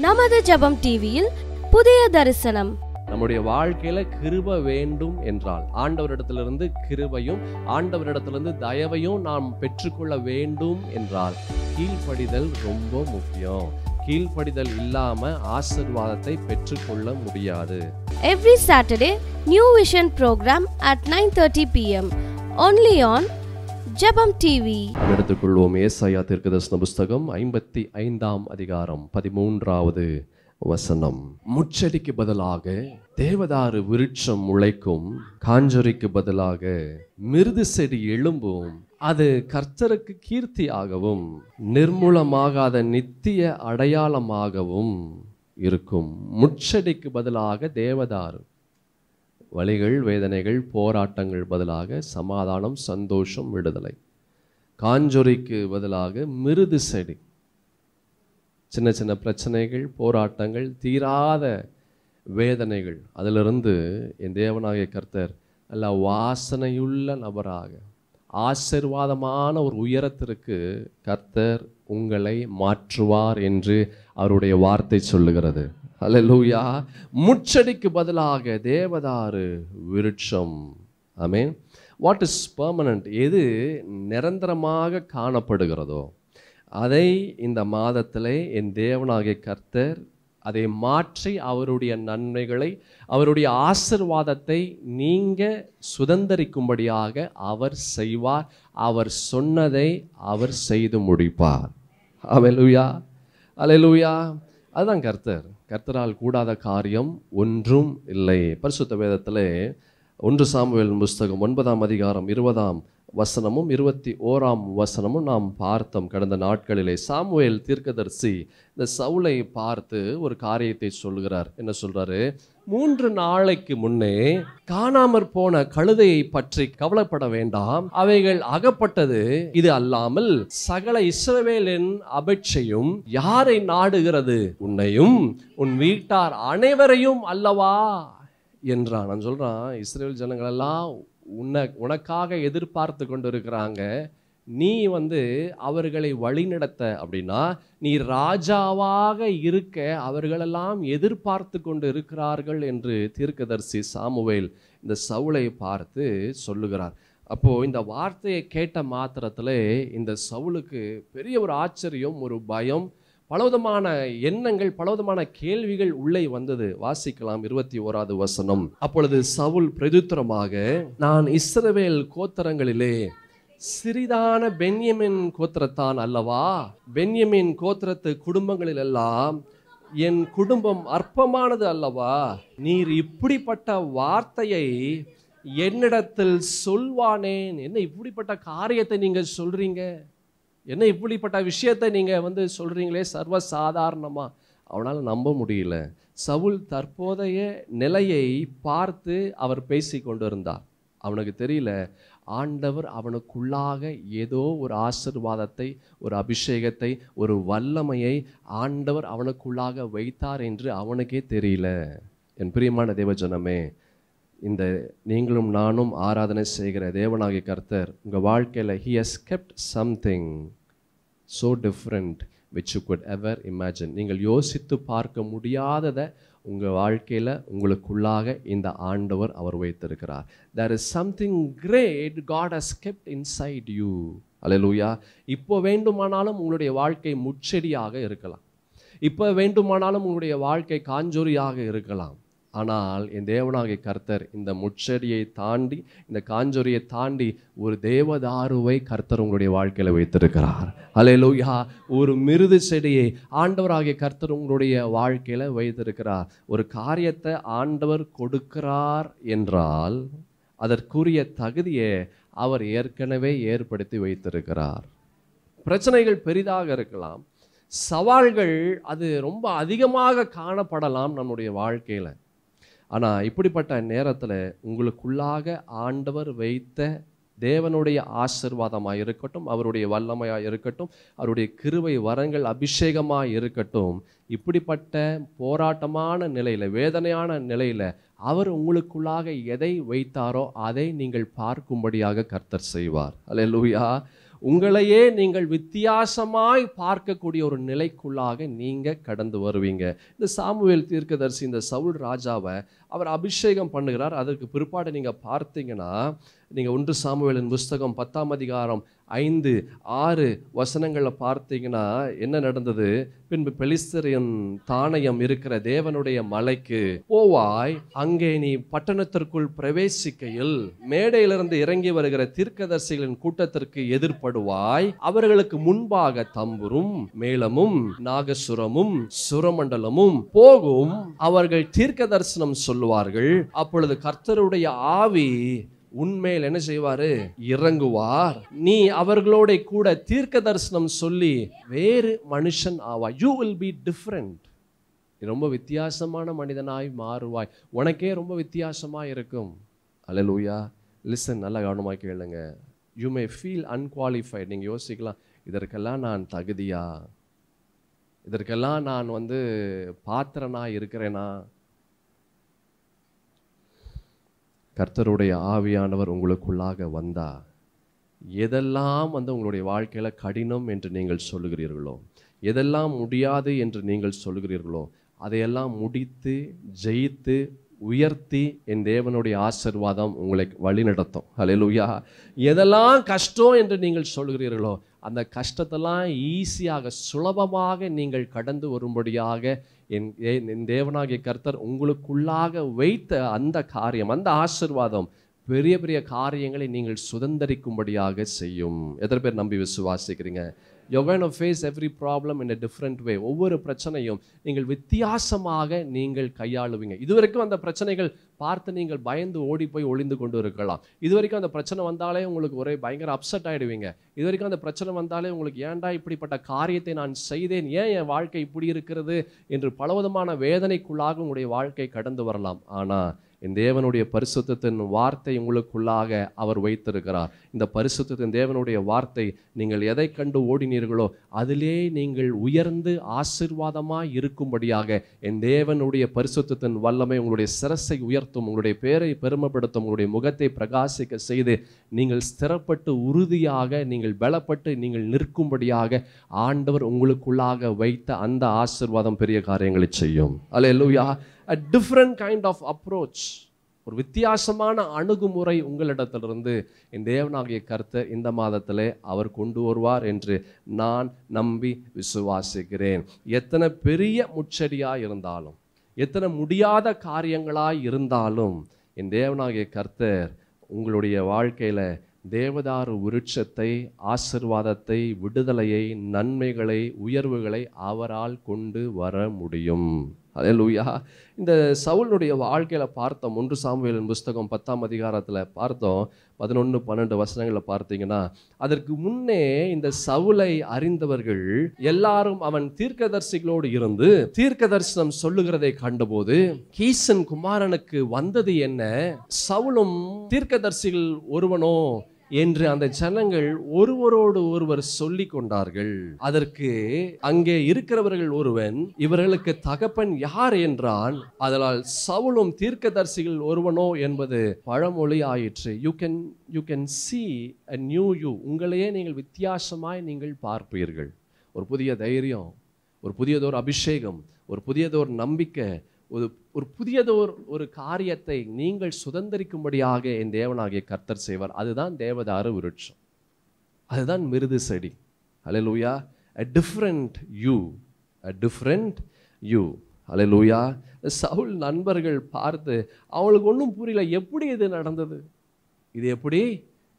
நமது ஜெபம் டிவியில் புதிய தரிசனம். நம்முடைய வாழ்க்கையில கிருபை வேண்டும் என்றால் ஆண்டவரிடத்திலிருந்து கிருபையும் ஆண்டவரிடத்திலிருந்து தயவையும் நாம் பெற்றுக்கொள்ள வேண்டும் என்றால் கீழ்ப்படிதல் ரொம்ப முக்கியம். கீழ்ப்படிதல் இல்லாம ஆசீர்வாதத்தை பெற்றுக்கொள்ள முடியாது. Every Saturday, New Vision program at 9:30 p.m. only on ஜெபம் டிவி. எடுத்துக்கொள்வோம் ஏசாயா தீர்க்கதரிசன புஸ்தகம் 55ஆம் அதிகாரம் 13வது வசனம். முச்செடிக்கு பதிலாக தேவதாரு விருட்சம் முளைக்கும், காஞ்சொரிக்கு பதிலாக மிருது செடி எழும்பும். அது கர்த்தருக்கு கீர்த்தியாகவும் நிர்மூலமாகாத நித்திய அடையாளமாகவும் இருக்கும். முச்செடிக்கு பதிலாக தேவதாரு, வலிகள், வேதனைகள், போராட்டங்கள் பதிலாக சமாதானம், சந்தோஷம், விடுதலை. காஞ்சொரிக்கு பதிலாக மிருது செடி. சின்ன சின்ன பிரச்சனைகள், போராட்டங்கள், தீராத வேதனைகள், அதிலிருந்து என் தேவனாகிய கர்த்தர் நல்ல வாசனையுள்ள நபராக ஆசீர்வாதமான ஒரு உயரத்திற்கு கர்த்தர் உங்களை மாற்றுவார் என்று அவருடைய வார்த்தை சொல்லுகிறது. அல்லேலூயா. முச்செடிக்கு பதிலாக தேவதாரு விருட்சம். ஆமென். What is permanent? எது நிரந்தரமாக காணப்படுகிறதோ அதை இந்த மாதத்திலே என் தேவனாகிய கர்த்தர் அதை மாற்றி அவருடைய நன்மைகளை, அவருடைய ஆசீர்வாதத்தை நீங்க சுதந்தரிக்கும்படியாக அவர் செய்வார். அவர் சொன்னதை அவர் செய்து முடிப்பார். அல்லேலூயா, அல்லேலூயா. அதுதான் கர்த்தர். கர்த்தரால் கூடாத காரியம் ஒன்றும் இல்லை. பரிசுத்த வேதத்திலே 1 சாமுவேல் புஸ்தகம் 9ஆம் அதிகாரம் 20ஆம் வசனமும் 21ஆம் வசனமும் நாம் பார்த்தோம் கடந்த நாட்களிலே. சாமுவேல் தீர்க்கதரிசி இந்த சவுலை பார்த்து ஒரு காரியத்தை சொல்கிறார். என்ன சொல்றாரு? 3 நாளைக்கு முன்னே காணாமற் போன கழுதையை பற்றி கவலைப்பட வேண்டாம், அவைகள் அகப்பட்டது. இது அல்லாமல் சகல இஸ்ரவேலின் அபேட்சையும் யாரை நாடுகிறது? உன்னையும் உன் வீட்டார் அனைவரையும் அல்லவா என்றான். நான் சொல்றான், இஸ்ரவேல் ஜனங்கள் எல்லாம் உனக்காக எதிர்பார்த்து கொண்டு இருக்கிறாங்க. நீ அவர்களை வழிநடத்த அப்படின்னா நீ ராஜாவாக இருக்க அவர்களெல்லாம் எதிர்பார்த்து கொண்டு இருக்கிறார்கள் என்று தீர்க்கதரிசி சாமுவேல் இந்த சவுலை பார்த்து சொல்லுகிறார். அப்போ இந்த வார்த்தையை கேட்ட மாத்திரத்திலே இந்த சவுலுக்கு பெரிய ஒரு ஆச்சரியம், ஒரு பயம், பலவிதமான எண்ணங்கள், பலவிதமான கேள்விகள் உள்ளே வந்தது. வாசிக்கலாம் 21வது வசனம். அப்பொழுது சவுல் பிரதியுத்தரமாக, நான் இஸ்ரவேல் கோத்திரங்களிலே சிறிதான பென்யமின் கோத்திரத்தான் அல்லவா? பென்யமின் கோத்திரத்து குடும்பங்களில் எல்லாம் என் குடும்பம் அற்பமானது அல்லவா? நீர் இப்படிப்பட்ட வார்த்தையை என்னிடத்தில் சொல்வானேன்? என்ன இப்படிப்பட்ட காரியத்தை நீங்க சொல்றீங்க? என்ன இப்படிப்பட்ட விஷயத்தை நீங்க சொல்றீங்களே சர்வசாதாரணமா? அவனால் நம்ப முடியல. சவுல் தற்போதைய நிலையை பார்த்து அவர் பேசி கொண்டிருந்தார். அவனுக்கு தெரியல, ஆண்டவர் அவனுக்குள்ளாக ஏதோ ஒரு ஆசீர்வாதத்தை, ஒரு அபிஷேகத்தை, ஒரு வல்லமையை ஆண்டவர் அவனுக்குள்ளாக வைத்தார் என்று அவனுக்கே தெரியல. என் பிரியமான தேவஜனமே, இந்த நீங்களும் நானும் ஆராதனை செய்கிற தேவனாகிய கர்த்தர் உங்கள் வாழ்க்கையில் he has kept something so different which you could ever imagine. நீங்கள் யோசித்து பார்க்க முடியாததை உங்கள் வாழ்க்கையில் உங்களுக்குள்ளாக இந்த ஆண்டவர் அவர் வைத்திருக்கிறார். There is something great God has kept inside you. அல்லேலூயா. இப்போ வேண்டுமானாலும் உங்களுடைய வாழ்க்கை முச்செடியாக இருக்கலாம், இப்போ வேண்டுமானாலும் உங்களுடைய வாழ்க்கை காஞ்சொரியாக இருக்கலாம். ஆனால் என் தேவனாகிய கர்த்தர் இந்த முச்செடியை தாண்டி, இந்த காஞ்சொரியை தாண்டி ஒரு தேவதாருவை கர்த்தர் உங்களுடைய வாழ்க்கையில் வைத்திருக்கிறார். அல்லேலூயா. ஒரு மிருது செடியை ஆண்டவராகிய கர்த்தர் உங்களுடைய வாழ்க்கையில் வைத்திருக்கிறார். ஒரு காரியத்தை ஆண்டவர் கொடுக்கிறார் என்றால் அதற்குரிய தகுதியை அவர் ஏற்கனவே ஏற்படுத்தி வைத்திருக்கிறார். பிரச்சனைகள் பெரிதாக இருக்கலாம், சவால்கள் அது ரொம்ப அதிகமாக காணப்படலாம் நம்முடைய வாழ்க்கையில். ஆனால் இப்படிப்பட்ட நேரத்தில் உங்களுக்குள்ளாக ஆண்டவர் வைத்த தேவனுடைய ஆசீர்வாதமாக இருக்கட்டும், அவருடைய வல்லமையாக இருக்கட்டும், அவருடைய கிருபை வரங்கள் அபிஷேகமாக இருக்கட்டும், இப்படிப்பட்ட போராட்டமான நிலையில், வேதனையான நிலையில் அவர் உங்களுக்குள்ளாக எதை வைத்தாரோ அதை நீங்கள் பார்க்கும்படியாக கர்த்தர் செய்வார். அல்லேலூயா. உங்களையே நீங்கள் வித்தியாசமாய் பார்க்கக்கூடிய ஒரு நிலைக்குள்ளாக நீங்க கடந்து வருவீங்க. இந்த சாமுவேல் தீர்க்கதரிசி இந்த சவுல் ராஜாவை அவர் அபிஷேகம் பண்ணுகிறார். அதற்கு பிற்பாடு நீங்க பார்த்தீங்கன்னா, நீங்க 1 சாமுவேலின் புஸ்தகம் 10ஆம் அதிகாரம் 5, 6 வசனங்களை பார்த்தீங்கன்னா என்ன நடந்தது? பின்பு பெலிஸ்தரின் தானயம் இருக்கிற தேவனுடைய மலைக்கு போவாய், அங்கே நீ பட்டணத்திற்குள் பிரவேசிக்கையில் மேடையிலிருந்து இறங்கி வருகிற தீர்க்கதரிசிகளின் கூட்டத்திற்கு எதிர்ப்படுவாய். அவர்களுக்கு முன்பாக தம்புரும் மேளமும் நாகசுரமும் சுரமண்டலமும் போகும். அவர்கள் தீர்க்க தரிசனம் சொல்லுவார்கள். அப்பொழுது கர்த்தருடைய ஆவி உன்மேல் என்ன செய்வாரு? இறங்குவார். நீ அவர்களோட கூட தீர்க்க தரிசனம் சொல்லி வேறு மனுஷன் ஆவாய். You will be different. நீ ரொம்ப வித்தியாசமான மனிதனாய் மாறுவாய். உனக்கே ரொம்ப வித்தியாசமா இருக்கும். அல்லேலூயா. லிசன், நல்லா கவனமாக கேளுங்க. You may feel unqualified. நீங்க யோசிக்கலாம், இதற்கெல்லாம் நான் தகுதியா? இதற்கெல்லாம் நான் பாத்திரனா இருக்கிறேனா? கர்த்தருடைய ஆவியானவர் உங்களுக்குள்ளாக வந்தா எதெல்லாம் உங்களுடைய வாழ்க்கையில கடினம் என்று நீங்கள் சொல்லுகிறீர்களோ, எதெல்லாம் முடியாது என்று நீங்கள் சொல்லுகிறீர்களோ, அதையெல்லாம் முடித்து ஜெயித்து உயர்த்தி என் தேவனுடைய ஆசீர்வாதம் உங்களை வழி நடத்தும். ஹல்லேலூயா. எதெல்லாம் கஷ்டம் என்று நீங்கள் சொல்கிறீர்களோ, அந்த கஷ்டத்தெல்லாம் ஈஸியாக சுலபமாக நீங்கள் கடந்து வரும்படியாக என் தேவனாகிய கர்த்தர் உங்களுக்குள்ளாக வைத்த அந்த காரியம், அந்த ஆசீர்வாதம் பெரிய பெரிய காரியங்களை நீங்கள் சுதந்தரிக்கும்படியாக செய்யும். எத்தனை பேர் நம்பி விசுவாசிக்கிறீங்க? You're going to face every problem in a different way. ஒவ்வொரு பிரச்சனையும் நீங்கள் வித்தியாசமாக நீங்கள் கையாளுவீங்க. இதுவரைக்கும் அந்த பிரச்சனைகள் பார்த்து நீங்கள் பயந்து ஓடி போய் ஒளிந்து கொண்டு இருக்கலாம். இதுவரைக்கும் அந்த பிரச்சனை வந்தாலே உங்களுக்கு ஒரே பயங்கர அப்செட் ஆகிடுவீங்க. இதுவரைக்கும் அந்த பிரச்சனை வந்தாலே உங்களுக்கு ஏன்டா இப்படிப்பட்ட காரியத்தை நான் செய்தேன், ஏன் என் வாழ்க்கை இப்படி இருக்கிறது என்று பலவிதமான வேதனைக்குள்ளாக உங்களுடைய வாழ்க்கை கடந்து வரலாம். ஆனால் என் தேவனுடைய பரிசுத்தத்தின் வார்த்தை உங்களுக்குள்ளாக அவர் வைத்திருக்கிறார். இந்த பரிசுத்தத்தின் தேவனுடைய வார்த்தை நீங்கள் எதை கண்டு ஓடினீர்களோ அதிலே நீங்கள் உயர்ந்து ஆசீர்வாதமாய் இருக்கும்படியாக என் தேவனுடைய பரிசுத்தத்தின் வல்லமை உங்களுடைய சிரசை உயர்த்தும், உங்களுடைய பேரை பெருமைப்படுத்தும், உங்களுடைய முகத்தை பிரகாசிக்க செய்து நீங்கள் ஸ்திரப்பட்டு உறுதியாக நீங்கள் பலப்பட்டு நீங்கள் நிற்கும்படியாக ஆண்டவர் உங்களுக்குள்ளாக வைத்த அந்த ஆசீர்வாதம் பெரிய காரியங்களை செய்யும். அல்லேலூயா. A different kind of approach, ஒரு வித்தியாசமான அணுகுமுறை உங்களிடத்திலிருந்து என் தேவனாகிய கர்த்தர் இந்த மாதத்திலே அவர் கொண்டு வருவார் என்று நான் நம்பி விசுவாசிக்கிறேன். எத்தனை பெரிய முச்சடியாய் இருந்தாலும், எத்தனை முடியாத காரியங்களாய் இருந்தாலும் என் தேவனாகிய கர்த்தர் உங்களுடைய வாழ்க்கையில தேவதாரு விருட்சத்தை, ஆசீர்வாதத்தை, விடுதலையை, நன்மைகளை, உயர்வுகளை அவரால் கொண்டு வர முடியும். அல்லேலூயா. இந்த சவுலுடைய வாழ்க்கையில பார்த்தோம். 1 சாமுவேலின் புஸ்தகம் 10ஆம் அதிகாரத்தில் பார்த்தோம். 11, 12 வசனங்களை பார்த்தீங்கன்னா, அதற்கு முன்னே இந்த சவுலை அறிந்தவர்கள் எல்லாரும் அவன் தீர்க்கதரிசிகளோடு இருந்து தீர்க்க தரிசனம் சொல்லுகிறதை கண்டபோது, கீசன் குமாரனுக்கு வந்தது என்ன, சவுலும் தீர்க்கதரிசிகள் ஒருவனோ என்று அந்த ஜனங்கள் ஒருவரோடு ஒருவர் சொல்லி கொண்டார்கள். அதற்கு அங்கே இருக்கிறவர்கள் ஒருவன், இவர்களுக்கு தகப்பன் யார் என்றான். அதனால் சவுலும் தீர்க்கதரிசிகள் ஒருவனோ என்பது பழமொழி ஆயிற்று. You can see a new you. உங்களையே நீங்கள் வித்தியாசமாய் நீங்கள் பார்ப்பீர்கள். ஒரு புதிய தைரியம், ஒரு புதியதோர் அபிஷேகம், ஒரு புதியதோர் நம்பிக்கை, ஒரு புதியதோர் ஒரு காரியத்தை நீங்கள் சுதந்திரிக்கும்படியாக என் தேவனாகிய கர்த்தர் செய்வார். அதுதான் தேவதாரு விருட்சம், அதுதான் மிருது செடி. அல்லேலூயா. A different you, a different you. அல்லேலூயா. சவுல் நண்பர்கள் பார்த்து அவங்களுக்கு ஒன்றும் புரியல, எப்படி இது நடந்தது, இது எப்படி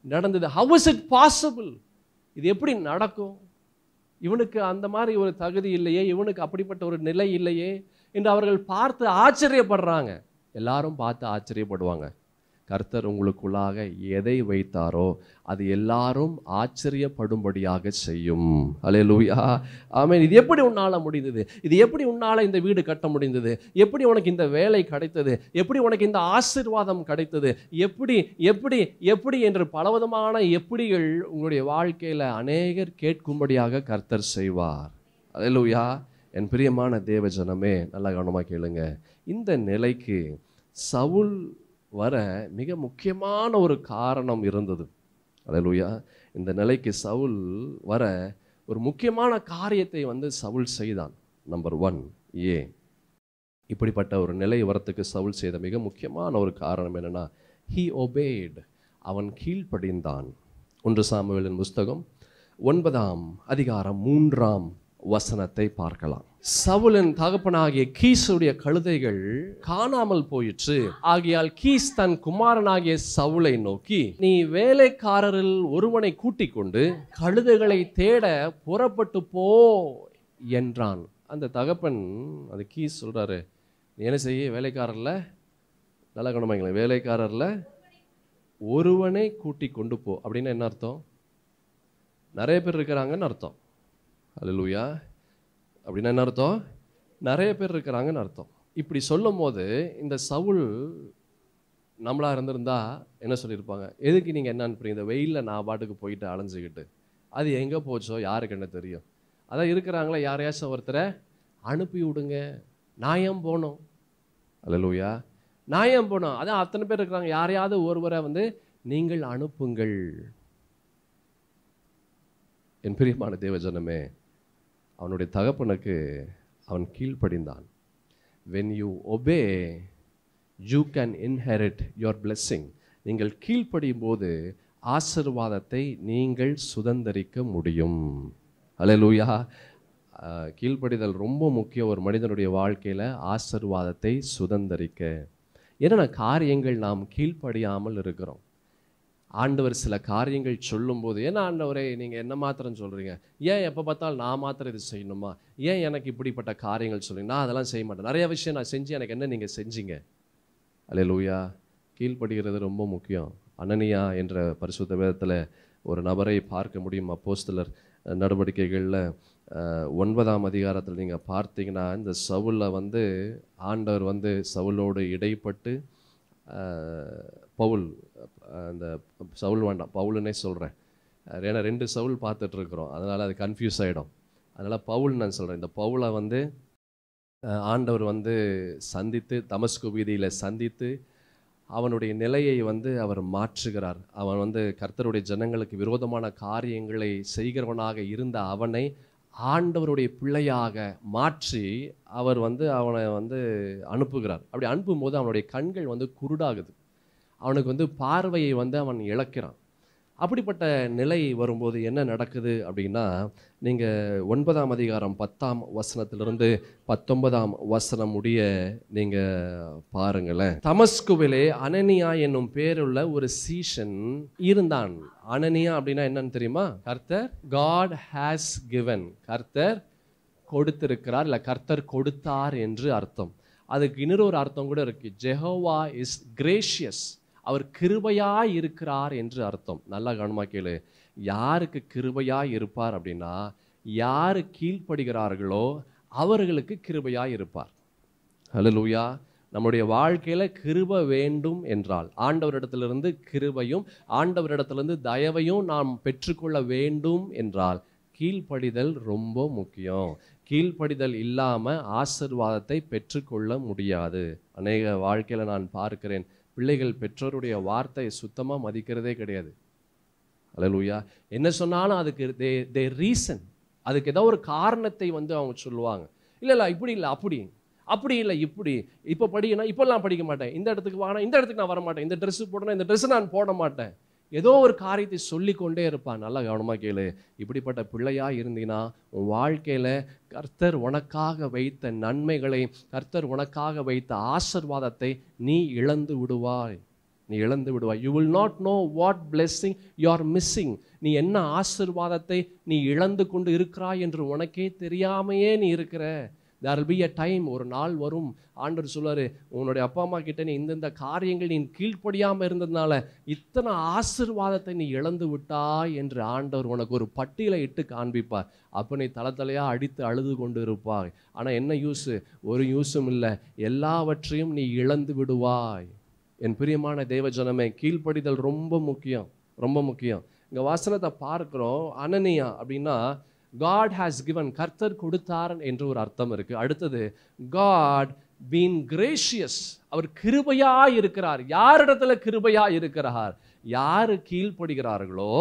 நடந்தது, how is it possible, இது எப்படி நடக்கும், இவனுக்கு அந்த மாதிரி ஒரு தகுதி இல்லையே, இவனுக்கு அப்படிப்பட்ட ஒரு நிலை இல்லையே என்று அவர்கள் பார்த்து ஆச்சரியப்படுறாங்க. எல்லாரும் பார்த்து ஆச்சரியப்படுவாங்க. கர்த்தர் உங்களுக்குள்ளாக எதை வைத்தாரோ அது எல்லாரும் ஆச்சரியப்படும்படியாக செய்யும். அல்லேலூயா. ஆமென். இது எப்படி உன்னால முடிந்தது, இது எப்படி உன்னால இந்த வீடு கட்ட முடிந்தது, எப்படி உனக்கு இந்த வேலை கிடைத்தது, எப்படி உனக்கு இந்த ஆசீர்வாதம் கிடைத்தது, எப்படி எப்படி எப்படி என்று பலவிதமான எப்படிகள் உங்களுடைய வாழ்க்கையில அநேகர் கேட்கும்படியாக கர்த்தர் செய்வார். அல்லேலூயா. என் பிரியமான தேவ ஜனமே, நல்லா கவனமாக கேளுங்க. இந்த நிலைக்கு சவுல் வர மிக முக்கியமான ஒரு காரணம் இருந்தது. அல்லேலூயா. இந்த நிலைக்கு சவுல் வர ஒரு முக்கியமான காரியத்தை சவுல் செய்தான். நம்பர் 1 இப்படிப்பட்ட ஒரு நிலை வரத்துக்கு சவுல் செய்த மிக முக்கியமான ஒரு காரணம் என்னன்னா, he obeyed, அவன் கீழ்ப்படிந்தான். 1 சாமுவேலின் புஸ்தகம் 9ஆம் அதிகாரம் 3ஆம் வசனத்தை பார்க்கலாம். சவுலின் தகப்பனாகிய கீசுடைய கழுதைகள் காணாமல் போயிற்று. ஆகையால் கீஸ் தன் குமாரனாகிய சவுலை நோக்கி, நீ வேலைக்காரரில் ஒருவனை கூட்டிக் கொண்டு கழுதைகளை தேட புறப்பட்டு போ என்றான். அந்த தகப்பன், அந்த கீஸ் சொல்றாரு, நீ என்ன செய்ய, வேலைக்காரர்ல நல்ல கவனமாங்களேன், வேலைக்காரர்ல ஒருவனை கூட்டி கொண்டு போ. அப்படின்னு என்ன அர்த்தம்? நிறைய பேர் இருக்கிறாங்கன்னு அர்த்தம். அல்லேலூயா. அப்படின்னா என்ன அர்த்தம்? நிறைய பேர் இருக்கிறாங்கன்னு அர்த்தம். இப்படி சொல்லும் போது இந்த சவுல் நம்மளா இருந்திருந்தா என்ன சொல்லியிருப்பாங்க? எதுக்கு நீங்கள் என்ன அனுப்புறீங்க? இந்த வெயிலில் நான் பாட்டுக்கு போயிட்டு அலைஞ்சிக்கிட்டு, அது எங்கே போச்சோ யாருக்கு என்ன தெரியும்? அதான் இருக்கிறாங்களா, யாரையாச்சும் ஒருத்தரை அனுப்பி விடுங்க. நான் ஏன் போனோம்? அல்லேலூயா. நான் ஏன் போனோம்? அதான் அத்தனை பேர் இருக்கிறாங்க, யாரையாவது ஒருவரை நீங்கள் அனுப்புங்கள். என் பிரியமான தேவஜனமே, அவனுடைய தகப்பனுக்கு அவன் கீழ்ப்படிந்தான். when you obey you can inherit your blessing. நீங்கள் கீழ்ப்படியும் போது ஆசீர்வாதத்தை நீங்கள் சுதந்தரிக்க முடியும். அல்லேலூயா. கீழ்ப்படிதல் ரொம்ப முக்கியம் ஒரு மனிதனுடைய வாழ்க்கையில் ஆசீர்வாதத்தை சுதந்தரிக்க. என்னென்ன காரியங்கள் நாம் கீழ்ப்படியாமல் இருக்கிறோம்? ஆண்டவர் சில காரியங்கள் சொல்லும்போது, ஏன்னா ஆண்டவரே நீங்கள் என்ன மாத்திரம் சொல்கிறீங்க, ஏன் எப்போ பார்த்தாலும் நான் மாத்திரம் இது செய்யணுமா, ஏன் எனக்கு இப்படிப்பட்ட காரியங்கள் சொல்கிறீங்க, நான் அதெல்லாம் செய்ய மாட்டேன், நிறைய விஷயம் நான் செஞ்சு எனக்கு என்ன நீங்கள் செஞ்சீங்க? அல்லேலூயா. கீழ்ப்படுகிறது ரொம்ப முக்கியம். அனனியா என்ற பரிசுத்த வேதத்தில் ஒரு நபரை பார்க்க முடியும். அப்போஸ்தலர் நடவடிக்கைகளில் 9ஆம் அதிகாரத்தில் நீங்கள் பார்த்தீங்கன்னா, இந்த சவுலை ஆண்டவர் சவுலோடு இடைப்பட்டு, பவுல், அந்த சவுல் வேண்டாம், பவுலுன்னே சொல்கிறேன், ஏன்னா 2 சவுல் பார்த்துட்ருக்குறோம், அதனால் அது கன்ஃபியூஸ் ஆகிடும். அதனால் பவுல் நான் சொல்கிறேன். இந்த பவுலை ஆண்டவர் சந்தித்து, தமஸ்கு வீதியில் சந்தித்து அவனுடைய நிலையை அவர் மாற்றுகிறார். அவன் கர்த்தருடைய ஜனங்களுக்கு விரோதமான காரியங்களை செய்கிறவனாக இருந்த அவனை ஆண்டவருடைய பிள்ளையாக மாற்றி அவர் அவனை அனுப்புகிறார். அப்படி அனுப்பும்போது அவனுடைய கண்கள் குருடாகுது. அவனுக்கு பார்வையை அவன் இழக்கிறான். அப்படிப்பட்ட நிலை வரும்போது என்ன நடக்குது அப்படின்னா, நீங்கள் 9ஆம் அதிகாரம் 10ஆம் வசனத்திலிருந்து 19ஆம் வசனம் முடிய நீங்கள் பாருங்களேன். தமஸ்குவிலே அனனியா என்னும் பேருள்ள ஒரு சீஷன் இருந்தான். அனனியா அப்படின்னா என்னன்னு தெரியுமா? கர்த்தர், God has given, கர்த்தர் கொடுத்திருக்கிறார், இல்லை கர்த்தர் கொடுத்தார் என்று அர்த்தம். அதுக்கு இன்னொரு அர்த்தம் கூட இருக்கு. ஜெகோவா இஸ் கிரேஷியஸ், அவர் கிருபையாய் இருக்கிறார் என்று அர்த்தம். நல்லா கவனமா கேளு. யாருக்கு கிருபையாய் இருப்பார் அப்படின்னா, யாரு கீழ்ப்படுகிறார்களோ அவர்களுக்கு கிருபையாய் இருப்பார். ஹல்லேலூயா. நம்முடைய வாழ்க்கையில கிருபை வேண்டும் என்றால், ஆண்டவரிடத்திலிருந்து கிருபையும் ஆண்டவரிடத்திலிருந்து தயவையும் நாம் பெற்றுக்கொள்ள வேண்டும் என்றால் கீழ்ப்படிதல் ரொம்ப முக்கியம். கீழ்ப்படிதல் இல்லாமல் ஆசீர்வாதத்தை பெற்றுக்கொள்ள முடியாது. அநேக வாழ்க்கையில் நான் பார்க்கிறேன், பிள்ளைகள் பெற்றோருடைய வார்த்தையை சுத்தமாக மதிக்கிறதே கிடையாது. அல்லேலூயா. என்ன சொன்னாலும் அதுக்கு தே ரீசன், அதுக்கு ஏதோ ஒரு காரணத்தை அவங்க சொல்லுவாங்க. இல்லை இப்படி இல்லை, அப்படி இல்லை, இப்படி, இப்போ படிக்கணும், இப்போல்லாம் படிக்க மாட்டேன், இந்த இடத்துக்கு வாங்கினா இந்த இடத்துக்கு நான் வர மாட்டேன், இந்த ட்ரெஸ்ஸு போடணும், இந்த ட்ரெஸ்ஸை நான் போட மாட்டேன், ஏதோ ஒரு காரியத்தை சொல்லி கொண்டே இருப்பான். நல்லா கவனமாக கேளு. இப்படிப்பட்ட பிள்ளையாக இருந்தீங்கன்னா உன் வாழ்க்கையில் கர்த்தர் உனக்காக வைத்த நன்மைகளை, கர்த்தர் உனக்காக வைத்த ஆசீர்வாதத்தை நீ இழந்து விடுவாய். You will not know what blessing you are missing. நீ என்ன ஆசீர்வாதத்தை நீ இழந்து கொண்டு இருக்கிறாய் என்று உனக்கே தெரியாமையே நீ இருக்கிற. There will be a time, ஒரு நாள் வரும், ஆண்டவர் சொல்வாரு, உன்னுடைய அப்பா அம்மா கிட்ட நீ இந்த காரியங்கள் நீ கீழ்ப்படியாமல் இருந்ததுனால இத்தனை ஆசீர்வாதத்தை நீ இழந்து விட்டாய் என்று ஆண்டவர் உனக்கு ஒரு பட்டியலை இட்டு காண்பிப்பார். அப்போ நீ தலையாக அடித்து அழுது கொண்டு இருப்பாய். ஆனால் என்ன யூஸு? ஒரு யூஸும் இல்லை. எல்லாவற்றையும் நீ இழந்து விடுவாய். என் பிரியமான தேவஜனமே, கீழ்ப்படிதல் ரொம்ப முக்கியம், ரொம்ப முக்கியம். இங்கே வசனத்தை பார்க்கிறோம். அனனியா அப்படின்னா God has given, கர்த்தர் கொடுத்தார் என்று ஒரு அர்த்தம் இருக்கு. அடுத்தது God been gracious, அவர் கிருபையாய் இருக்கிறார். யாரிடத்துல கிருபையாய் இருக்கிறார்? யாரு கீழ்ப்படுகிறார்களோ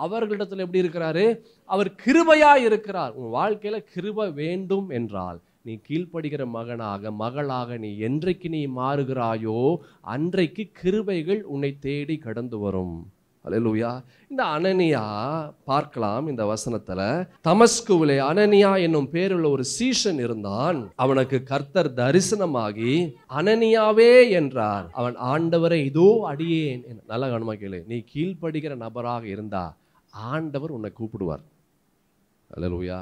அவர்களிடத்தில் எப்படி இருக்கிறாரு? அவர் கிருபையாய் இருக்கிறார். உன் வாழ்க்கையில கிருபை வேண்டும் என்றால் நீ கீழ்ப்படுகிற மகனாக மகளாக நீ என்றைக்கு நீ மாறுகிறாயோ அன்றைக்கு கிருபைகள் உன்னை தேடி கடந்து வரும். அல்லேலூயா. இந்த அனனியா பார்க்கலாம் இந்த வசனத்துல, தமஸ்குவிலே அனனியா என்னும் பேருள்ள ஒரு சீஷன் இருந்தான். அவனுக்கு கர்த்தர் தரிசனமாகி அனனியாவே என்றார். அவன் ஆண்டவரை இதோ அடியேன். நல்ல கவனமா கேளு. நீ கீழ்ப்படுகிற நபராக இருந்தா ஆண்டவர் உன்னை கூப்பிடுவார். அல்லேலூயா.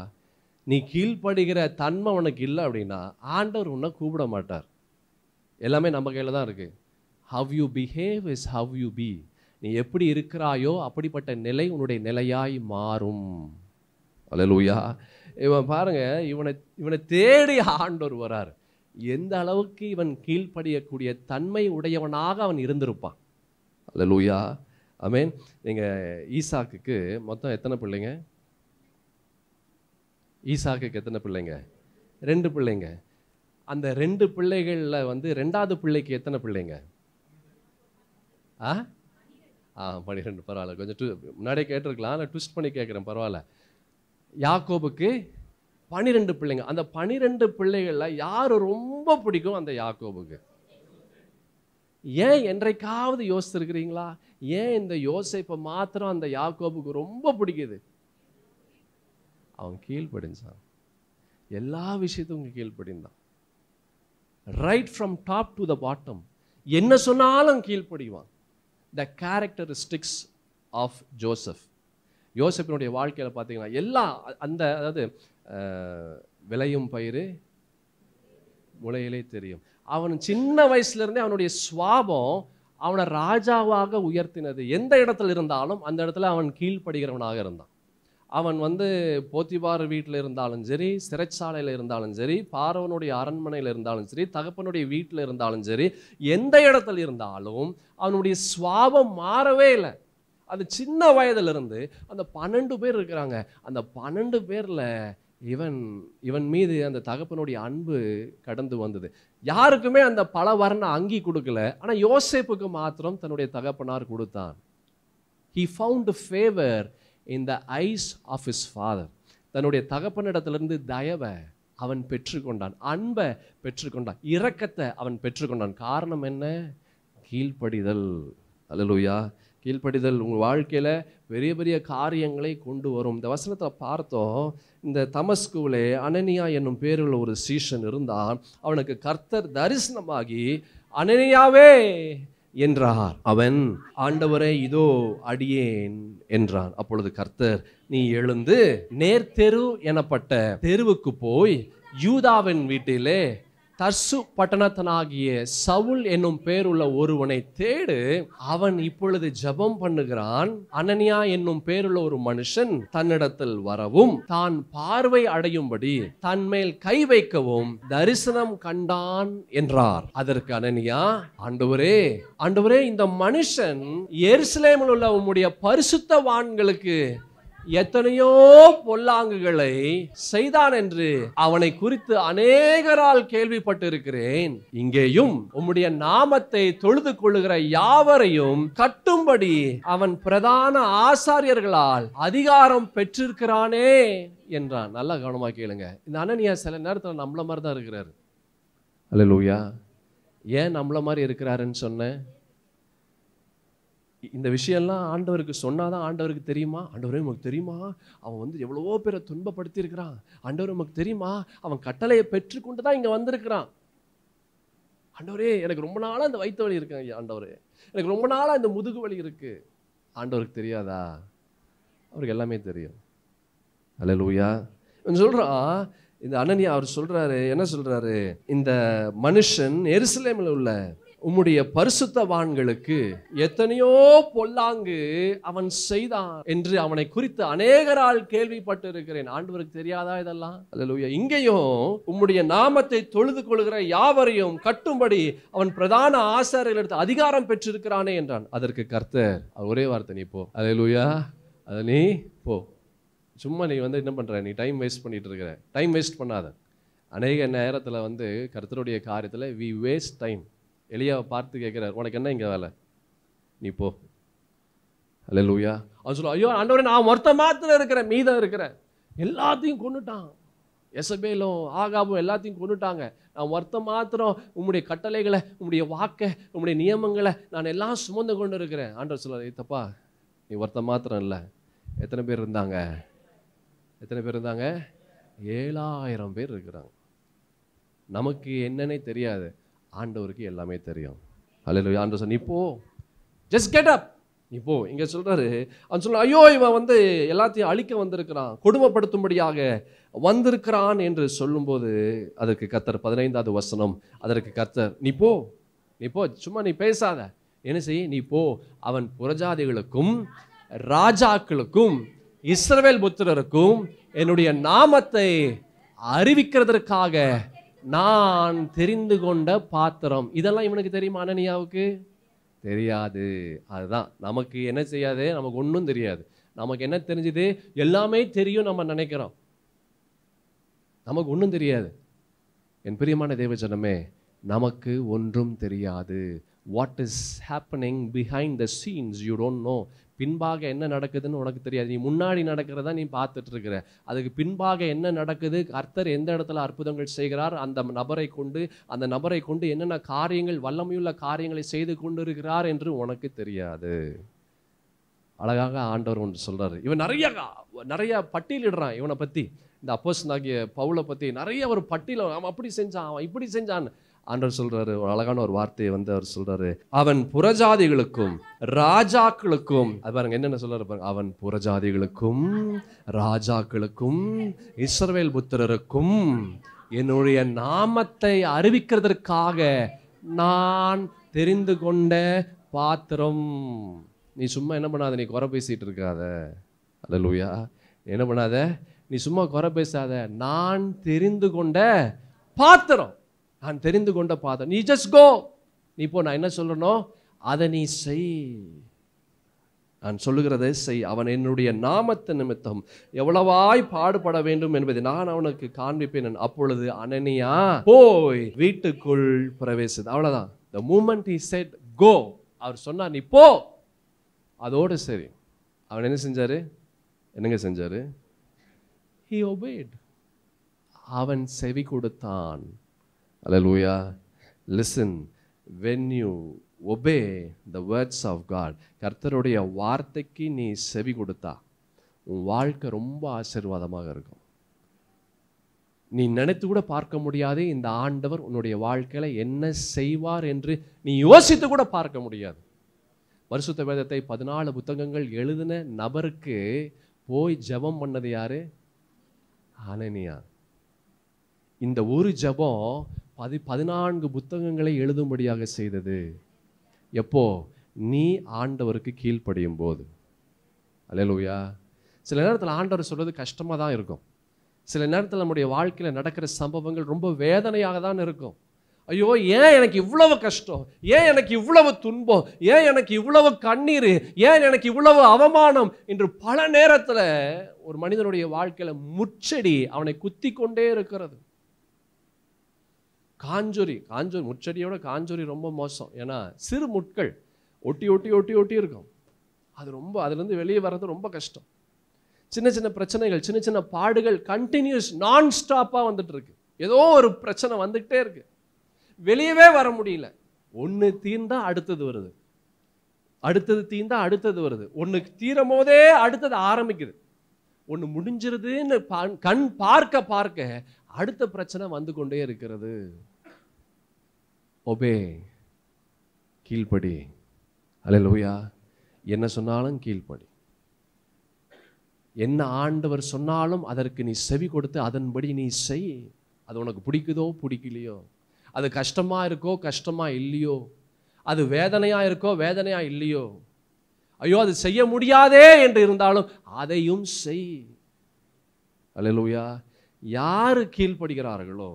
நீ கீழ்ப்படுகிற தன்மை உனக்கு இல்லை அப்படின்னா ஆண்டவர் உன்னை கூப்பிட மாட்டார். எல்லாமே நம்ம கையில தான் இருக்கு. How you behave is how you be. நீ எப்படி இருக்கிறாயோ அப்படிப்பட்ட நிலை உன்னுடைய நிலையாய் மாறும். அல்லேலூயா. இவன் பாருங்க, இவனை தேடி ஆண்டவர் வரார். எந்த அளவுக்கு இவன் கீழ்ப்படியக்கூடிய தன்மை உடையவனாக அவன் இருந்திருப்பான். அல்லேலூயா. ஆமென். நீங்க ஈசாக்குக்கு மொத்தம் எத்தனை பிள்ளைங்க? ஈசாக்குக்கு எத்தனை பிள்ளைங்க? 2 பிள்ளைங்க. அந்த 2 பிள்ளைகள்ல வந்து 2வது பிள்ளைக்கு எத்தனை பிள்ளைங்க? 12. பரவாயில்ல, கொஞ்சம் முன்னாடியே கேட்டிருக்கலாம், நான் ட்விஸ்ட் பண்ணி கேட்குறேன், பரவாயில்ல. யாக்கோபுக்கு 12 பிள்ளைங்க. அந்த 12 பிள்ளைகள்ல யாரு ரொம்ப பிடிக்கும் அந்த யாக்கோபுக்கு? ஏன் என்றைக்காவது யோசிச்சிருக்கிறீங்களா? ஏன் இந்த யோசேப்பை மாத்திரம் அந்த யாக்கோபுக்கு ரொம்ப பிடிக்குது? அவன் கீழ்ப்படிஞ்சான். எல்லா விஷயத்துக்கும் கீழ்ப்படிந்தான். Right from top to the bottom. என்ன சொன்னாலும் கீழ்ப்படிவான். The characteristics of Joseph. யோசப்பினுடைய வாழ்க்கையில் பார்த்தீங்கன்னா எல்லாம் அந்த, அதாவது விளையும் பயிறு முளையிலே தெரியும். அவன் சின்ன வயசுல இருந்தே அவனுடைய சுவாபம் அவனை ராஜாவாக உயர்த்தினது. எந்த இடத்துல இருந்தாலும் அந்த இடத்துல அவன் கீழ்ப்படுகிறவனாக இருந்தான். அவன் வந்து போத்திபார் வீட்டில் இருந்தாலும் சரி, சிறைச்சாலையில் இருந்தாலும் சரி, பார்வோனுடைய அரண்மனையில் இருந்தாலும் சரி, தகப்பனுடைய வீட்டில் இருந்தாலும் சரி, எந்த இடத்துல இருந்தாலும் அவனுடைய சுவாபம் மாறவே இல்லை. அது சின்ன வயதிலிருந்து அந்த 12 பேர் இருக்கிறாங்க. அந்த 12 பேர்ல இவன் மீது அந்த தகப்பனுடைய அன்பு கடந்து வந்தது. யாருக்குமே அந்த பல வர்ண அங்கி கொடுக்கல. ஆனா யோசேப்புக்கு மாத்திரம் தன்னுடைய தகப்பனார் கொடுத்தான். He found favor in the eyes of his father. தன்னுடைய தகப்பனிடத்திலிருந்து தயவை அவன் பெற்றுக்கொண்டான், அன்பை பெற்றுக்கொண்டான், இரக்கத்தை அவன் பெற்றுக்கொண்டான். காரணம் என்ன? கீழ்ப்படிதல். அல்லேலூயா. கீழ்ப்படிதல் உங்கள் வாழ்க்கையில் பெரிய பெரிய காரியங்களை கொண்டு வரும். இந்த வசனத்தை பார்த்தோம். இந்த தமஸ்குவிலே அனனியா என்னும் பேருள்ள ஒரு சீஷன் இருந்தான். அவனுக்கு கர்த்தர் தரிசனமாகி அனனியாவே என்றார். அவன் ஆண்டவரே இதோ அடியேன் என்றான். அப்பொழுது கர்த்தர், நீ எழுந்து நேர்த்தெரு எனப்பட்ட தெருவுக்கு போய் யூதாவின் வீட்டிலே தர்சு பட்டணத்தனாகிய சவுல் என்னும் பேருள்ள ஒருவனை தேடு. அவன் இப்பொழுது ஜெபம் பண்ணுகிறான். அனனியா என்னும் பேருள்ள ஒரு மனுஷன் தன்னிடத்தில் வரவும் தான் பார்வை அடையும்படி தன்மேல் கை வைக்கவும் தரிசனம் கண்டான் என்றார். அதற்கு அனனியா, ஆண்டவரே, இந்த மனுஷன் எருசலேமில் உள்ள உம்முடைய பரிசுத்தவான்களுக்கு எத்தனையோ பொல்லாங்குகளை செய்தான் என்று அவனை குறித்து அநேகரால் கேள்விப்பட்டிருக்கிறேன். இங்கேயும் உம்முடைய நாமத்தை தொழுது கொள்ளுகிற யாவரையும் கட்டும்படி அவன் பிரதான ஆசாரியர்களால் அதிகாரம் பெற்றிருக்கிறானே என்றான். நல்லா கவனமா கேளுங்க. இந்த அனனியா சில நேரத்தில் நம்மள மாதிரி தான் இருக்கிறாரு. அல்லேலூயா. ஏன் நம்மள மாதிரி இருக்கிறாருன்னு சொன்னேன்? இந்த விஷயம்லாம் ஆண்டவருக்கு சொன்னாதான் ஆண்டவருக்கு தெரியுமா? ஆண்டவரே உமக்கு தெரியுமா அவன் வந்து எவ்வளவோ பேரை துன்பப்படுத்தி இருக்கிறான். ஆண்டவரே உமக்கு தெரியுமா அவன் கட்டளையை பெற்றுக்கொண்டு தான் இங்க வந்திருக்கிறான். ஆண்டவரே எனக்கு ரொம்ப நாளா இந்த வயிற்று வலி இருக்கு. ஆண்டவரே எனக்கு ரொம்ப நாளா இந்த முதுகு வலி இருக்கு. ஆண்டவருக்கு தெரியாதா? அவருக்கு எல்லாமே தெரியும். அல்லேலூயா. சொல்றான் இந்த அனனியா. அவர் சொல்றாரு, என்ன சொல்றாரு? இந்த மனுஷன் எருசலேமில் உள்ள உம்முடைய பரிசுத்தவான்களுக்கு எத்தனையோ பொல்லாங்கு அவன் செய்தான் என்று அவனை குறித்து அநேகரால் கேள்விப்பட்டு இருக்கிறேன். ஆண்டவருக்கு தெரியாதா இதெல்லாம்? அல்லேலூயா. இங்கேயும் உம்முடைய நாமத்தை தொழுது கொள்கிற யாவரையும் கட்டும்படி அவன் பிரதான ஆசாரியர்களிடத்தில் அதிகாரம் பெற்றிருக்கிறானே என்றான். அதற்கு கர்த்தர் ஒரே வார்த்தை, நீ போ. அல்லேலூயா. அதை நீ போ. சும்மா நீ வந்து என்ன பண்ற? நீ டைம் வேஸ்ட் பண்ணிட்டு இருக்கிற. டைம் வேஸ்ட் பண்ணாத. அநேக நேரத்தில் வந்து கர்த்தருடைய காரியத்தில் we waste time. எலியாவை பார்த்து கேட்கிறார், உனக்கு என்ன இங்கே வேலை? நீ போ. அல்லேலூயா. அவன் சொல்லுவான், ஐயோ ஆண்டவரே நான் ஒருத்தன் மாத்திரம் இருக்கிறேன், மீதம் இருக்கிறேன். எல்லாத்தையும் கொன்னுட்டான். எசபேலும் ஆகாபும் எல்லாத்தையும் கொன்னுட்டாங்க. நான் ஒருத்தன் மாத்திரம் உம்முடைய கட்டளைகளை, உம்முடைய வாக்கை, உம்முடைய நியமங்களை நான் எல்லாம் சுமந்து கொண்டு இருக்கிறேன். ஆண்டவர் சொல்லுவார், தப்பா நீ ஒருத்தன் மாத்திரம் இல்லை. எத்தனை பேர் இருந்தாங்க? எத்தனை பேர் இருந்தாங்க? 7000 பேர் இருக்கிறாங்க. நமக்கு என்னன்னே தெரியாது, ஆண்டவருக்கு எல்லாமே தெரியும். அல்லேலூயா. ஆண்டவர் சொன்ன, நீ போ, ஜஸ்ட் கெட் அப், நீ போ. இங்க சொல்றாரு, அவன் சொல்ல, ஐயோ இவன் எல்லாத்தையும் அழிக்க வந்திருக்கிறான், கொடுமைப்படுத்தும்படியாக வந்திருக்கிறான் என்று சொல்லும்போது அதற்கு கர்த்தர் 15வது வசனம், அதற்கு கர்த்தர், நீ போ, நீ போ, சும்மா நீ பேசாத, என்ன செய்ய, நீ போ, அவன் புறஜாதிகளுக்கும் ராஜாக்களுக்கும் இஸ்ரவேல் புத்திரருக்கும் என்னுடைய நாமத்தை அறிவிக்கிறதற்காக நான் தெரிந்து கொண்ட பாத்திரம். இதெல்லாம் இவனுக்கு தெரியுமா? அனனியாவுக்கு தெரியாது. அதுதான் நமக்கு என்ன செய்யாது, நமக்கு ஒன்றும் தெரியாது. நமக்கு என்ன தெரிஞ்சது? எல்லாமே தெரியும் நம்ம நினைக்கிறோம், நமக்கு ஒன்றும் தெரியாது. என் பிரியமான தேவஜனமே, நமக்கு ஒன்றும் தெரியாது. What is happening behind the scenes you don't know. பின்பாக என்ன நடக்குதுன்னு உனக்கு தெரியாது. நீ முன்னாடி நடக்கிறதா நீ பார்த்துட்டு இருக்கிற, அதுக்கு பின்பாக என்ன நடக்குது, கர்த்தர் எந்த இடத்துல அற்புதங்கள் செய்கிறார், அந்த நபரை கொண்டு என்னென்ன காரியங்கள், வல்லமையுள்ள காரியங்களை செய்து கொண்டு இருக்கிறார் என்று உனக்கு தெரியாது. அழகாக ஆண்டவர் ஒன்று சொல்றாரு. இவன் நிறைய பட்டியலிடுறான் இவனை பத்தி, இந்த அப்போஸ்தலனாகிய பவுலை பத்தி நிறைய ஒரு பட்டியல். அவன் அப்படி செஞ்சான், அவன் இப்படி செஞ்சான். ஆண்டவர் சொல்றாரு, ஒரு அழகான ஒரு வார்த்தையை அவர் சொல்றாரு, அவன் புறஜாதிகளுக்கும் ராஜாக்களுக்கும், அது பாருங்க என்னென்ன சொல்றாரு பாருங்க, அவன் புறஜாதிகளுக்கும் ராஜாக்களுக்கும் இஸ்ரவேல் புத்திரருக்கும் என்னுடைய நாமத்தை அறிவிக்கிறதற்காக நான் தெரிந்து கொண்ட பாத்திரம். நீ சும்மா என்ன பண்ணாத, நீ குறை பேசிட்டு இருக்காத. அல்லேலூயா. என்ன பண்ணாத, நீ சும்மா குறை பேசாத. நான் தெரிந்து கொண்ட பாத்திரம், நான் தெரிந்து கொண்ட பாத்திரம். நீ ஜஸ்ட் கோ, நீ போ. நான் என்ன சொல்லணும் அதை நீ செய், நான் சொல்லுகிறதை செய். அவன் என்னுடைய நாமத்து நிமித்தம் எவ்வளவாய் பாடுபட வேண்டும் என்பதை நான் அவனுக்கு காண்பிப்பேன். அப்பொழுது அனனியா போய் வீட்டுக்குள் பிரவேசித்தது. அவ்வளவுதான். the moment he said go, அவர் சொன்னார் நீ போ, அதோடு சரி. அவன் என்ன செஞ்சாரு? என்னங்க செஞ்சாரு? he obeyed. அவன் செவி கொடுத்தான். Hallelujah. Listen, when you obey the words of God, கர்த்தருடைய வார்த்தைக்கு நீ செவி கொடுத்தா உன் வாழ்க்கை ரொம்ப ஆசீர்வாதமாக இருக்கும். நீ நினைத்து கூட பார்க்க முடியாது இந்த ஆண்டவர் உன்னுடைய வாழ்க்கையில என்ன செய்வார் என்று நீ யோசித்து கூட பார்க்க முடியாது. பரிசுத்த வேதத்தை 14 புத்தகங்கள் எழுதின நபருக்கு போய் ஜெபம் பண்ணது யாரு? அனனியா. இந்த ஒரு ஜெபம் 14 புத்தகங்களை எழுதும்படியாக செய்தது. எப்போ? நீ ஆண்டவருக்கு கீழ்ப்படியும் போது. அல்லேலூயா. சில நேரத்தில் ஆண்டவர் சொல்றது கஷ்டமாக தான் இருக்கும். சில நேரத்தில் நம்முடைய வாழ்க்கையில் நடக்கிற சம்பவங்கள் ரொம்ப வேதனையாக தான் இருக்கும். ஐயோ, ஏன் எனக்கு இவ்வளவு கஷ்டம், ஏன் எனக்கு இவ்வளவு துன்பம், ஏன் எனக்கு இவ்வளவு கண்ணீர், ஏன் எனக்கு இவ்வளவு அவமானம் என்று பல நேரத்தில் ஒரு மனிதனுடைய வாழ்க்கையில முச்செடி அவனை குத்தி கொண்டே இருக்கிறது. காஞ்சொரி முச்செடியோட காஞ்சொரி ரொம்ப மோசம். ஏன்னா சிறு முட்கள் ஒட்டி ஒட்டி ஒட்டி ஒட்டி இருக்கும். அது ரொம்ப, அதுலேருந்து வெளியே வர்றது ரொம்ப கஷ்டம். சின்ன சின்ன பிரச்சனைகள், சின்ன சின்ன பாடுகள் கண்டினியூஸ் நான் ஸ்டாப்பாக வந்துட்டு இருக்கு. ஏதோ ஒரு பிரச்சனை வந்துகிட்டே இருக்கு, வெளியவே வர முடியல. ஒன்று தீர்ந்தா அடுத்தது வருது, அடுத்தது தீர்ந்தா அடுத்தது வருது. ஒன்று தீரும் போதே அடுத்தது ஆரம்பிக்குது. ஒன்று முடிஞ்சிருதுன்னு கண் பார்க்க பார்க்க அடுத்த பிரச்சனை வந்து கொண்டே இருக்கிறது. ஒபே, கீழ்ப்படி. அல்லேலூயா. என்ன சொன்னாலும் கீழ்ப்படி. என்ன ஆண்டவர் சொன்னாலும் அதற்கு நீ செவி கொடுத்து அதன்படி நீ செய். அது உனக்கு பிடிக்குதோ பிடிக்கலையோ, அது கஷ்டமா இருக்கோ கஷ்டமா இல்லையோ, அது வேதனையா இருக்கோ வேதனையா இல்லையோ, ஐயோ அது செய்ய முடியாதே என்று இருந்தாலும் அதையும் செய். அல்லேலூயா. யாரு கீழ்ப்படுகிறார்களோ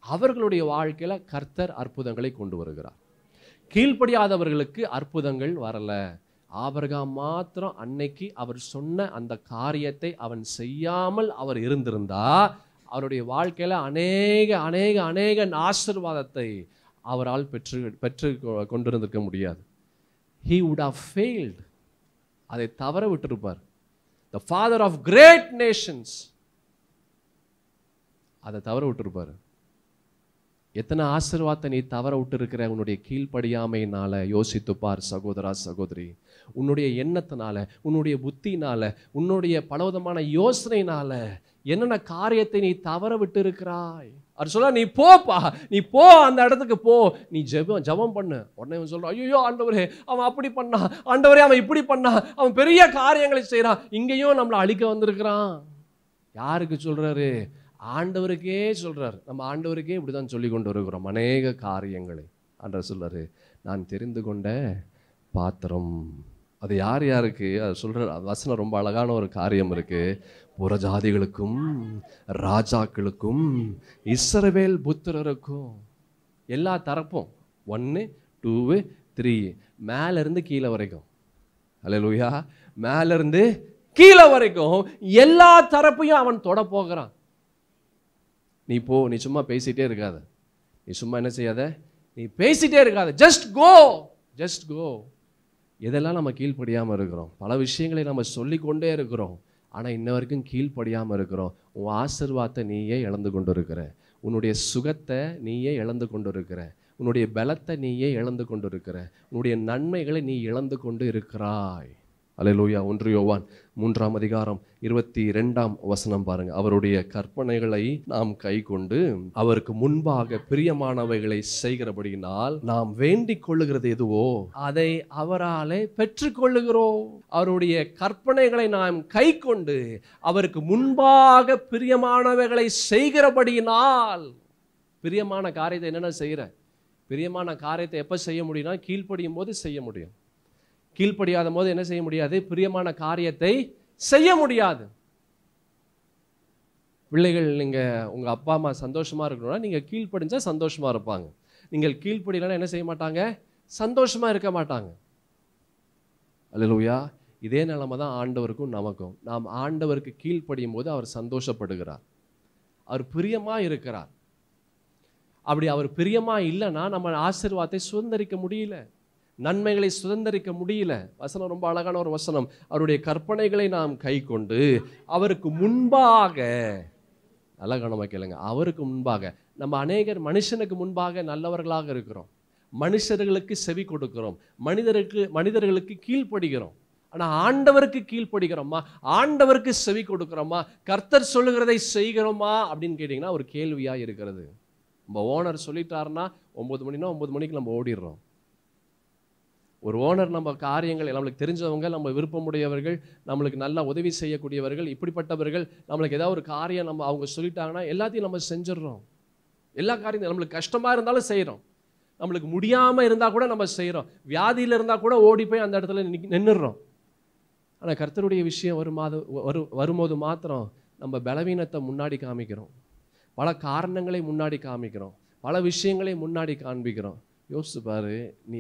அவர்களுடைய வாழ்க்கையில கர்த்தர் அற்புதங்களை கொண்டு வருகிறார். கீழ்ப்படியாதவர்களுக்கு அற்புதங்கள் வரல. ஆபிரகாம் மாத்திரம் அன்னைக்கு அவர் சொன்ன அந்த காரியத்தை அவன் செய்யாமல் அவர் இருந்திருந்தா அவருடைய வாழ்க்கையில அநேக அநேக அநேக ஆசீர்வாதத்தை அவரால் பெற்று கொண்டிருந்திருக்க முடியாது. He would have failed. அதை தவற விட்டிருப்பார். The father of great nations, அதை தவற விட்டிருப்பார். எத்தனை ஆசீர்வாதத்தை நீ தவற விட்டு இருக்கிற உன்னுடைய கீழ்ப்படியாமையினால. யோசித்துப்பார் சகோதரா சகோதரி. உன்னுடைய எண்ணத்தினால, உன்னுடைய புத்தினால, உன்னுடைய பலவிதமான யோசனையினால என்னென்ன காரியத்தை நீ தவற விட்டு இருக்கிறாய். அவர் சொல்ல, நீ போப்பா, நீ போ, அந்த இடத்துக்கு போ, நீ ஜெபம் பண்ணு. உடனே அவன் சொல்றான், ஐயோ ஆண்டவரே, அவன் அப்படி பண்ணா, ஆண்டவரே அவன் இப்படி பண்ணா, அவன் பெரிய காரியங்களை செய்யறான், இங்கேயும் நம்மளை அழிக்க வந்திருக்கிறான். யாருக்கு சொல்றாரு? ஆண்டவருக்கே சொல்றாரு. நம்ம ஆண்டவருக்கே இப்படிதான் சொல்லி கொண்டு வருகிறோம் அநேக காரியங்களை. ஆண்டவர் சொல்றாரு, நான் தெரிந்து கொண்ட பாத்திரம். அது யார் யாருக்கு? அது சொல்ற வசனம் ரொம்ப அழகான ஒரு காரியம் இருக்கு. புறஜாதிகளுக்கும் ராஜாக்களுக்கும் இஸ்ரவேல் புத்திரருக்கும். எல்லா தரப்பும், 1 2 3, மேல இருந்து கீழே வரைக்கும். அல்லேலூயா. மேல இருந்து கீழே வரைக்கும் எல்லா தரப்பையும் அவன் தொட போகிறான். நீ போ, நீ சும்மா பேசிட்டே இருக்காத. நீ சும்மா என்ன செய்யாத, நீ பேசிட்டே இருக்காத. Just go, just go. இதெல்லாம் நம்ம கீழ்ப்படியாமல் இருக்கிறோம். பல விஷயங்களை நம்ம சொல்லிக்கொண்டே இருக்கிறோம். ஆனால் இன்ன வரைக்கும் கீழ்ப்படியாமல் இருக்கிறோம். உன் ஆசீர்வாதத்தை நீயே இழந்து கொண்டு இருக்கிற, உன்னுடைய சுகத்தை நீயே இழந்து கொண்டு இருக்கிற, உன்னுடைய பலத்தை நீயே இழந்து கொண்டு இருக்கிற, உன்னுடைய நன்மைகளை நீ இழந்து கொண்டு இருக்கிறாய். அல்லேலூயா. 1 யோவான் 3ஆம் அதிகாரம் 22ஆம் வசனம் பாருங்க. அவருடைய கற்பனைகளை நாம் கை கொண்டு அவருக்கு முன்பாக பிரியமானவைகளை செய்கிறபடியினால் நாம் வேண்டிக் கொள்ளுகிறது எதுவோ அதை அவராலே பெற்றுக்கொள்ளுகிறோம். அவருடைய கற்பனைகளை நாம் கை கொண்டு அவருக்கு முன்பாக பிரியமானவைகளை செய்கிறபடியினால். பிரியமான காரியத்தை என்னென்ன செய்கிற? பிரியமான காரியத்தை எப்போ செய்ய முடியும்னா கீழ்ப்படியும் போது செய்ய முடியும். கீழ்ப்படியாத போது என்ன செய்ய முடியாது? பிரியமான காரியத்தை செய்ய முடியாது. பிள்ளைகள், நீங்கள் உங்கள் அப்பா அம்மா சந்தோஷமாக இருக்கணும்னா நீங்கள் கீழ்ப்படிஞ்சா சந்தோஷமாக இருப்பாங்க. நீங்கள் கீழ்ப்படியலைன்னா என்ன செய்ய மாட்டாங்க? சந்தோஷமாக இருக்க மாட்டாங்க. அல்லேலூயா. இதே நிலைமை தான் ஆண்டவருக்கும் நமக்கும். நாம் ஆண்டவருக்கு கீழ்ப்படியும் போது அவர் சந்தோஷப்படுகிறார், அவர் பிரியமாக இருக்கிறார். அப்படி அவர் பிரியமாக இல்லைன்னா நம்ம ஆசீர்வாதத்தை சுதந்திரிக்க முடியல, நன்மைகளை சுதந்திரிக்க முடியல. வசனம் ரொம்ப அழகான ஒரு வசனம். அவருடைய கற்பனைகளை நாம் கை கொண்டு அவருக்கு முன்பாக, நல்ல கவனமா கேளுங்க, அவருக்கு முன்பாக. நம்ம அநேகர் மனுஷனுக்கு முன்பாக நல்லவர்களாக இருக்கிறோம், மனுஷர்களுக்கு செவி கொடுக்கிறோம், மனிதர்களுக்கு கீழ்ப்படுகிறோம். ஆனால் ஆண்டவருக்கு கீழ்ப்படுகிறோமா? ஆண்டவருக்கு செவி கொடுக்கிறோமா? கர்த்தர் சொல்லுகிறதை செய்கிறோமா அப்படின்னு கேட்டிங்கன்னா ஒரு கேள்வியாக இருக்கிறது. நம்ம ஓனர் சொல்லிட்டாருன்னா 9 மணினா 9 மணிக்கு நம்ம ஓடிடுறோம். ஒரு ஓனர் நம்ம காரியங்கள், நம்மளுக்கு தெரிஞ்சவங்க, நம்ம விருப்பமுடையவர்கள், நம்மளுக்கு நல்லா உதவி செய்யக்கூடியவர்கள், இப்படிப்பட்டவர்கள் நம்மளுக்கு ஏதாவது ஒரு காரியம் நம்ம அவங்க சொல்லிட்டாங்கன்னா எல்லாத்தையும் நம்ம செஞ்சிடறோம். எல்லா காரியம் நம்மளுக்கு கஷ்டமாக இருந்தாலும் செய்கிறோம், நம்மளுக்கு முடியாமல் இருந்தால் கூட நம்ம செய்கிறோம், வியாதியில் இருந்தால் கூட ஓடி போய் அந்த இடத்துல நின்றுடுறோம். ஆனால் கர்த்தருடைய விஷயம் வரும்போது மாத்திரம் நம்ம பலவீனத்தை முன்னாடி காமிக்கிறோம், பல காரணங்களை முன்னாடி காமிக்கிறோம், பல விஷயங்களை முன்னாடி காண்பிக்கிறோம். யோசிச்சு பாரு, நீ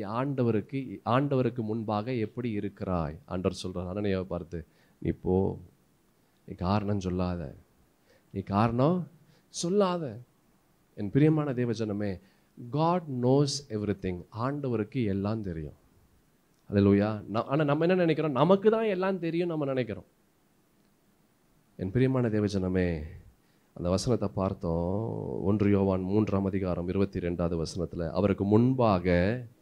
ஆண்டவருக்கு முன்பாக எப்படி இருக்கிறாய்? ஆண்டவர் சொல்றார் அனனியாவை பார்த்து, நீ போ, நீ காரணம் சொல்லாத, நீ காரணம் சொல்லாத. என் பிரியமான தேவஜனமே, God knows everything. ஆண்டவருக்கு எல்லாம் தெரியும். அல்லேலூயா. ஆனால் நம்ம என்ன நினைக்கிறோம்? நமக்கு தான் எல்லாம் தெரியும் நம்ம நினைக்கிறோம். என் பிரியமான தேவஜனமே, அந்த வசனத்தை பார்த்தோம். 1 யோவான் 3ஆம் அதிகாரம் 22வது வசனத்தில், அவருக்கு முன்பாக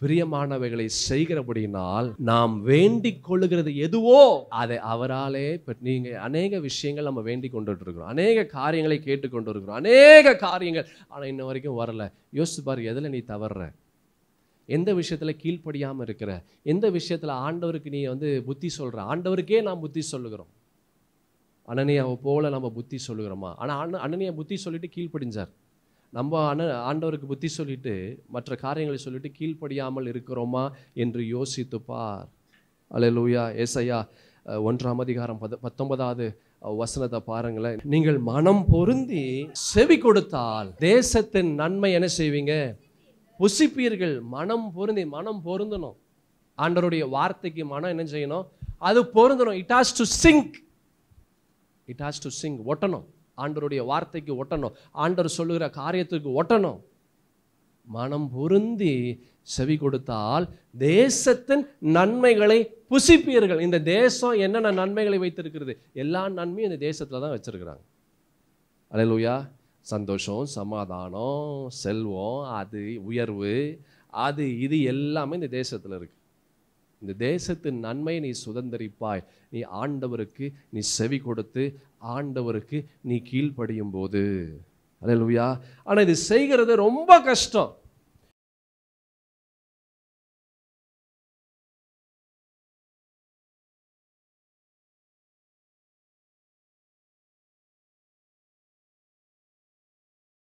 பிரியமானவைகளை செய்கிறபடியினால் நாம் வேண்டிக் கொள்ளுகிறது எதுவோ அதை அவராலே. நீங்க அநேக விஷயங்கள் நம்ம வேண்டிக் கொண்டுட்டு இருக்கிறோம், அநேக காரியங்களை கேட்டுக்கொண்டு இருக்கிறோம், அநேக காரியங்கள், ஆனால் இன்ன வரைக்கும் வரல. யோசிச்சு பாரு, எதில் நீ தவறுற? எந்த விஷயத்தில் கீழ்ப்படியாமல் இருக்கிற? எந்த விஷயத்தில் ஆண்டவருக்கு நீ புத்தி சொல்கிற? ஆண்டவருக்கே நாம் புத்தி சொல்லுகிறோம். அனனியாவை போல நம்ம புத்தி சொல்லுகிறோமா? ஆனால் அனனியா புத்தி சொல்லிட்டு கீழ்ப்படிஞ்சார். நம்ம ஆண்டவருக்கு புத்தி சொல்லிட்டு மற்ற காரியங்களை சொல்லிட்டு கீழ்ப்படியாமல் இருக்கிறோமா என்று யோசித்து பார். அல்லேலூயா. ஏசாயா 1ஆம் அதிகாரம் 19வது வசனத்தை பாருங்களேன். நீங்கள் மனம் பொருந்தி செவி கொடுத்தால் தேசத்தின் நன்மை என்ன செய்வீங்க? புசிப்பீர்கள். மனம் பொருந்தணும். ஆண்டவருடைய வார்த்தைக்கு மனம் என்ன செய்யணும்? அது பொருந்தணும். It has to sync. It has to sync. ஒட்டணும். ஆண்டவருடைய வார்த்தைக்கு ஒட்டணும், ஆண்டவர் சொல்லுகிற காரியத்துக்கு ஒட்டணும். மனம் பொருந்தி செவி கொடுத்தால் தேசத்தின் நன்மைகளை புசிப்பீர்கள். இந்த தேசம் என்னென்ன நன்மைகளை வைத்திருக்கிறது? எல்லா நன்மையும் இந்த தேசத்துல தான் வச்சிருக்கிறாங்க. அல்லேலூயா. சந்தோஷம், சமாதானம், செல்வம், அது உயர்வு, அது இது எல்லாமே இந்த தேசத்துல இருக்கு. இந்த தேசத்தின் நன்மை நீ சுதந்தரிப்பாய். நீ ஆண்டவருக்கு நீ செவி கொடுத்து ஆண்டவருக்கு நீ கீழ்ப்படியும் போது. அல்லேலூயா. ஆனா இது செய்கிறது ரொம்ப கஷ்டம்.